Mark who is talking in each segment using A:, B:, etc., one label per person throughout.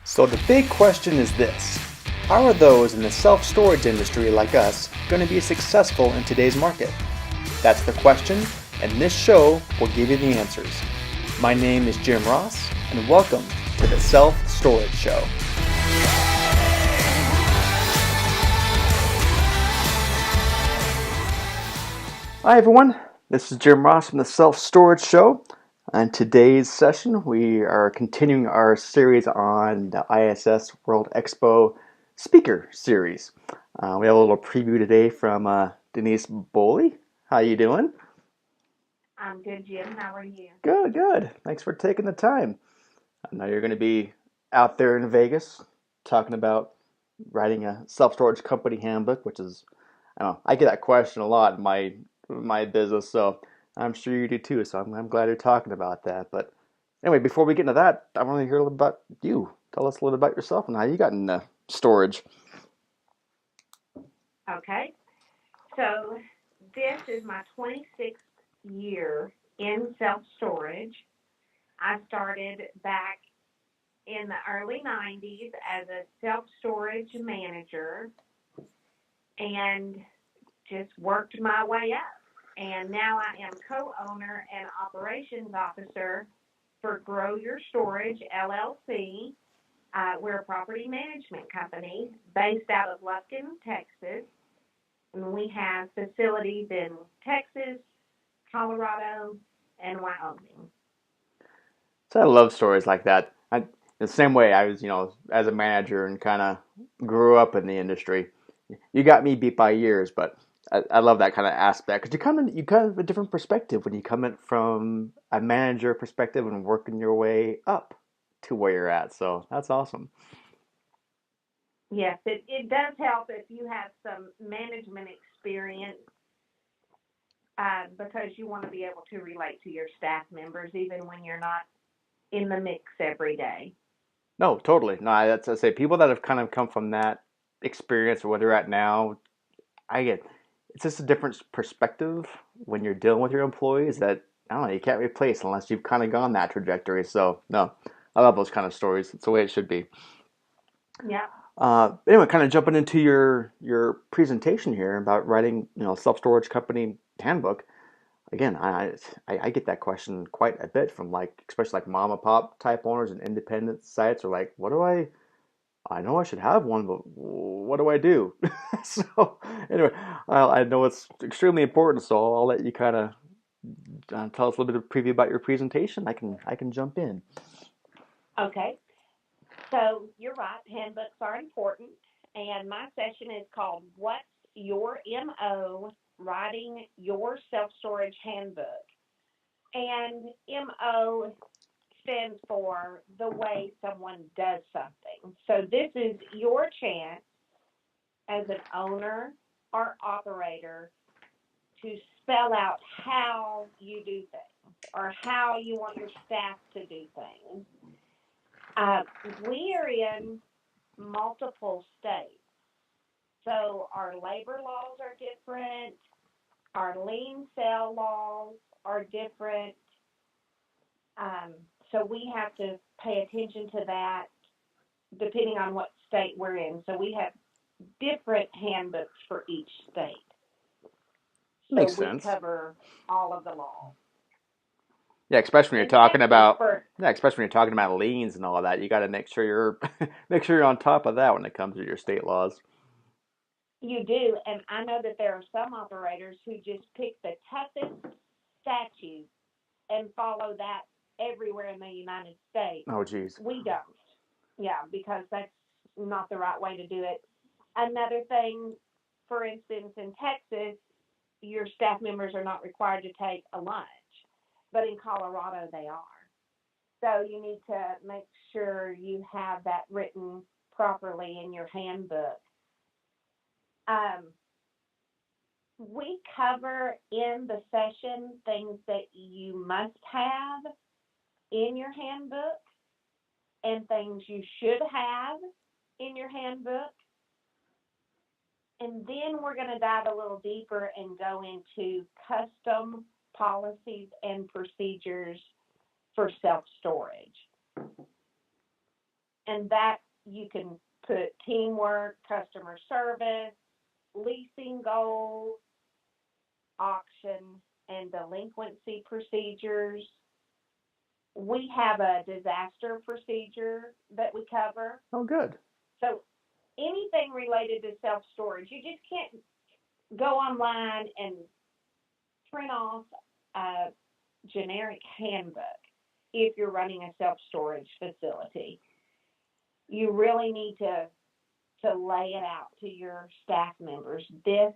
A: So the big question is this: how are those in the self-storage industry like us going to be successful in today's market? That's the question, and this show will give you the answers. My name is Jim Ross, and welcome to the Self-Storage Show. Hi everyone, this is Jim Ross from the Self-Storage Show. On today's session, we are continuing our series on the ISS World Expo speaker series. We have a little preview today from Denise Bowley. How you doing?
B: I'm good, Jim. How are you?
A: Good, good. Thanks for taking the time. I know you're going to be out there in Vegas talking about writing a self-storage company handbook, which is, I don't know, I get that question a lot in my business, so I'm sure you do too. So I'm glad you're talking about that. But anyway, before we get into that, I want to hear a little about you. Tell us a little about yourself and how you got into storage.
B: Okay. So this is my 26th year in self-storage. I started back in the early 90s as a self-storage manager and just worked my way up. And now I am co-owner and operations officer for Grow Your Storage LLC. We're a property management company based out of Lufkin, Texas. And we have facilities in Texas, Colorado, and Wyoming.
A: So I love stories like that. The same way I was, as a manager and kind of grew up in the industry. You got me beat by years, but I love that kind of aspect because you come in a different perspective when you come in from a manager perspective and working your way up to where you're at. So that's awesome.
B: Yes, it does help if you have some management experience because you want to be able to relate to your staff members even when you're not in the mix every day.
A: No, totally. No, that's I say people that have kind of come from that experience or where they're at now. I get it's just a different perspective when you're dealing with your employees that I don't know you can't replace unless you've kind of gone that trajectory. So no, I love those kind of stories. It's the way it should be.
B: Yeah.
A: Anyway, kind of jumping into your presentation here about writing, self storage company handbook. Again, I get that question quite a bit from especially like mom and pop type owners and independent sites are like, what do I know I should have one, but what do I do? So anyway, I know it's extremely important, so I'll let you kind of tell us a little bit of preview about your presentation. I can jump in.
B: Okay. So you're right. Handbooks are important. And my session is called What's Your MO? Writing Your Self Storage Handbook. And MO stands for the way someone does something. So this is your chance as an owner or operator to spell out how you do things or how you want your staff to do things. We are in multiple states. So our labor laws are different, our lien sale laws are different. So we have to pay attention to that depending on what state we're in. So we have different handbooks for each state. So
A: Makes
B: we
A: sense.
B: cover all of the laws.
A: Yeah, especially when you're
B: In
A: talking
B: Texas,
A: about
B: for
A: yeah, especially when you're talking about liens and all of that, you got to make sure you're make sure you're on top of that when it comes to your state laws.
B: you do, and I know that there are some operators who just pick the toughest statute and follow that everywhere in the United States.
A: Oh, geez.
B: We don't. Yeah, because that's not the right way to do it. Another thing, for instance, in Texas, your staff members are not required to take a lunch, but in Colorado they are. So you need to make sure you have that written properly in your handbook. Um, we cover in the session things that you must have in your handbook and things you should have in your handbook. And then we're going to dive a little deeper and go into custom policies and procedures for self storage. And that you can put teamwork, customer service, leasing goals, auction, and delinquency procedures. We have a disaster procedure that we cover.
A: Oh, good.
B: So anything related to self storage, you just can't go online and print off a generic handbook if you're running a self storage facility. You really need to lay it out to your staff members. This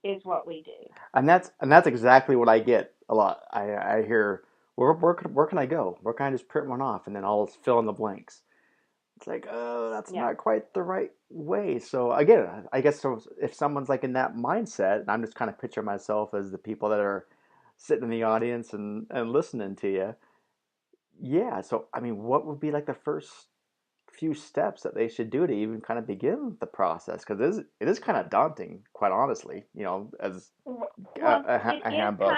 B: is what we do.
A: And that's exactly what I get a lot. I hear where can I go? Where can I just print one off and then I'll fill in the blanks. It's like, oh, that's
B: Yeah.
A: not quite the right way. So again, I guess so if someone's like in that mindset, and I'm just kind of picturing myself as the people that are sitting in the audience and listening to you. Yeah. So I mean, what would be like the first few steps that they should do to even kind of begin the process? Because it is kind of daunting, quite honestly. As
B: Well, it
A: a
B: is
A: handbook.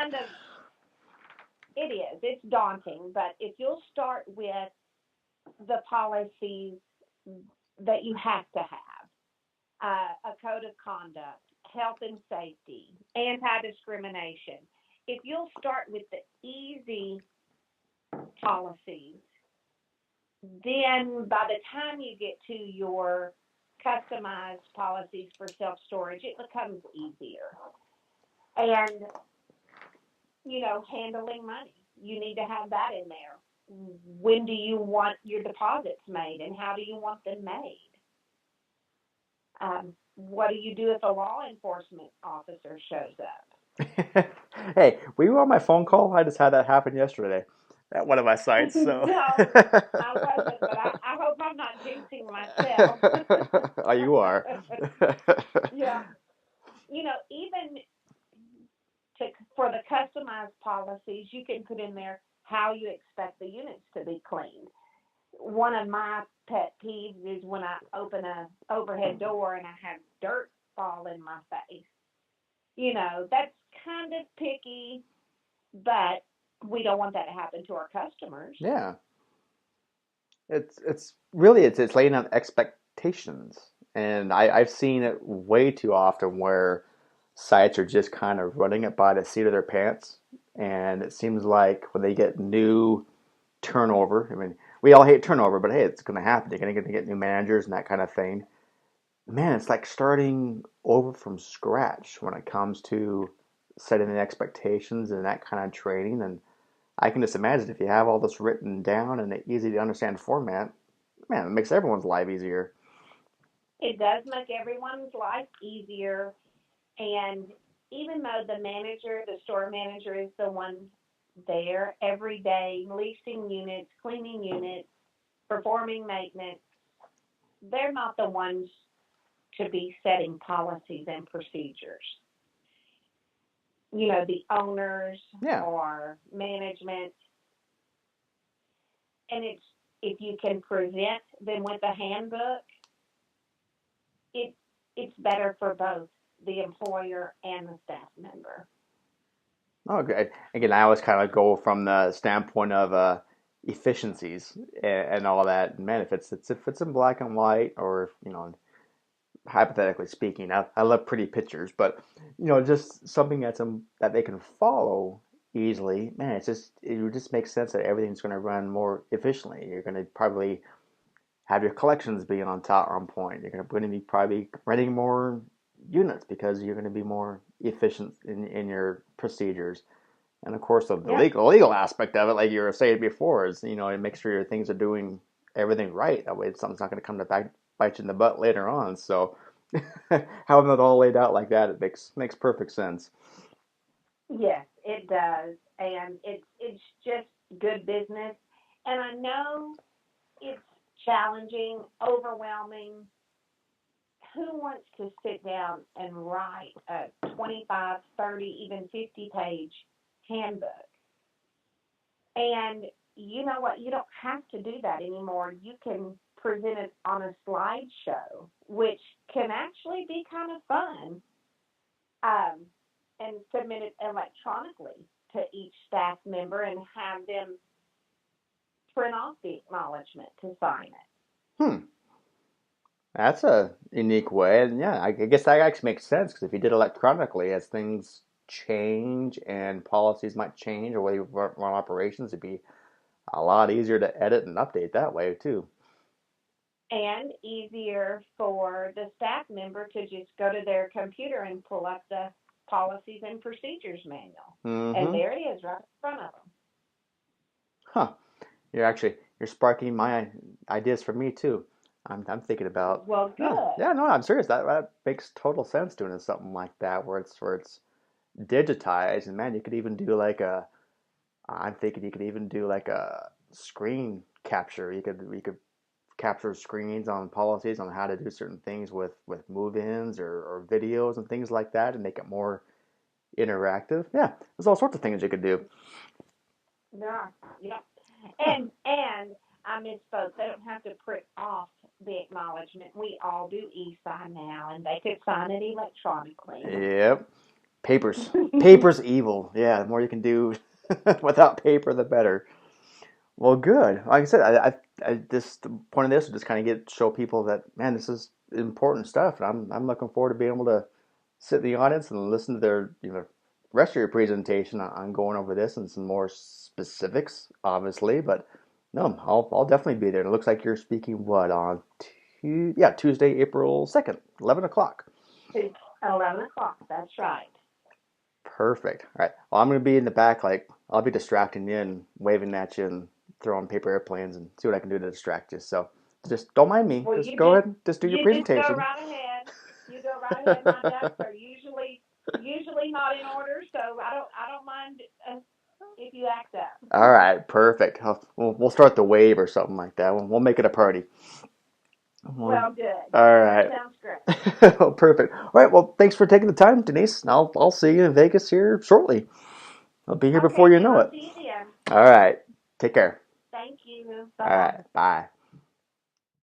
B: it is. It's daunting, but if you'll start with the policies that you have to have, a code of conduct, health and safety, anti-discrimination. If you'll start with the easy policies, then by the time you get to your customized policies for self-storage, it becomes easier. And, handling money, you need to have that in there. When do you want your deposits made and how do you want them made? What do you do if a law enforcement officer shows up?
A: Hey, were you on my phone call? I just had that happen yesterday at one of my sites. So,
B: No, I wasn't, but I hope I'm not jinxing myself.
A: oh, you are.
B: Yeah, even for the customized policies, you can put in there how you expect the units to be cleaned. One of my pet peeves is when I open a overhead door and I have dirt fall in my face. That's kind of picky, but we don't want that to happen to our customers.
A: Yeah, it's laying out expectations, and I've seen it way too often where sites are just kind of running it by the seat of their pants, and it seems like when they get new turnover. I mean, we all hate turnover, but hey, it's going to happen. You're going to get new managers and that kind of thing. Man, it's like starting over from scratch when it comes to setting the expectations and that kind of training. And I can just imagine if you have all this written down in an easy to understand format, man, it makes everyone's life easier.
B: It does make everyone's life easier. And even though the store manager is the one there every day, leasing units, cleaning units, performing maintenance, they're not the ones to be setting policies and procedures. The owners
A: Yeah.
B: or management. And if you can present them with a handbook, it it's better for both the employer and the staff member.
A: Okay. Again, I always kind of go from the standpoint of efficiencies and all that. Man, if it's in black and white, or hypothetically speaking, I love pretty pictures, but just something that they can follow easily. Man, it just makes sense that everything's going to run more efficiently. You're going to probably have your collections being on point. You're going to be probably renting more units because you're going to be more efficient in your procedures. And of course, the
B: Yeah,
A: legal aspect of it, like you were saying before, is it makes sure your things are doing everything right. That way, something's not going to come to bite you in the butt later on. So, having it all laid out like that, it makes perfect sense.
B: yes, it does, and it's just good business. And I know it's challenging, overwhelming. Who wants to sit down and write a 25, 30, even 50-page handbook? And you know what? You don't have to do that anymore. You can present it on a slideshow, which can actually be kind of fun, um, and submit it electronically to each staff member and have them print off the acknowledgement to sign it.
A: Hmm. That's a unique way, and yeah, I guess that actually makes sense because if you did electronically, as things change and policies might change or way you run operations, it'd be a lot easier to edit and update that way too.
B: And easier for the staff member to just go to their computer and pull up the policies and procedures manual. And
A: Mm-hmm.
B: there it is right in front of them.
A: Huh. You're sparking my ideas for me too. I'm thinking about.
B: Well,
A: Oh,
B: good.
A: yeah, no, I'm serious. That makes total sense doing something like that where it's digitized, and man, you could even do like a. I'm thinking you could even do like a screen capture. You could capture screens on policies on how to do certain things with move-ins or videos and things like that, and make it more interactive. Yeah, there's all sorts of things you could do.
B: Yeah. Yeah.
A: Huh.
B: And I misspoke. They don't have to print off the acknowledgement. We all do e-sign now, and they could sign it electronically.
A: Yep. Paper's evil. Yeah, the more you can do without paper, the better. Well, good. Like I said, this the point of this is just kind of show people that man, this is important stuff, and I'm looking forward to being able to sit in the audience and listen to their rest of your presentation on going over this and some more specifics, obviously. But no, I'll definitely be there. And it looks like you're speaking what on Tuesday, April 2nd, 11 o'clock.
B: It's 11 o'clock. That's right.
A: Perfect. All right. Well, I'm going to be in the back, like, I'll be distracting you and waving at you and throwing paper airplanes and see what I can do to distract you. So just don't mind me.
B: Well,
A: Just go ahead and just do your
B: you just go
A: presentation.
B: right ahead. You go right ahead. My ducks are usually not in order, so I don't mind if you act up.
A: All right. Perfect. We'll start the wave or something like that. We'll make it a party. Well,
B: Well, good.
A: all
B: That
A: right.
B: sounds great.
A: Oh, perfect. All right. Well, thanks for taking the time, Denise. And I'll see you in Vegas here shortly. I'll be here before
B: Okay,
A: you
B: then
A: know
B: I'll
A: it.
B: see you then.
A: All right. Take care.
B: Thank you.
A: All
B: Bye bye.
A: right. Bye.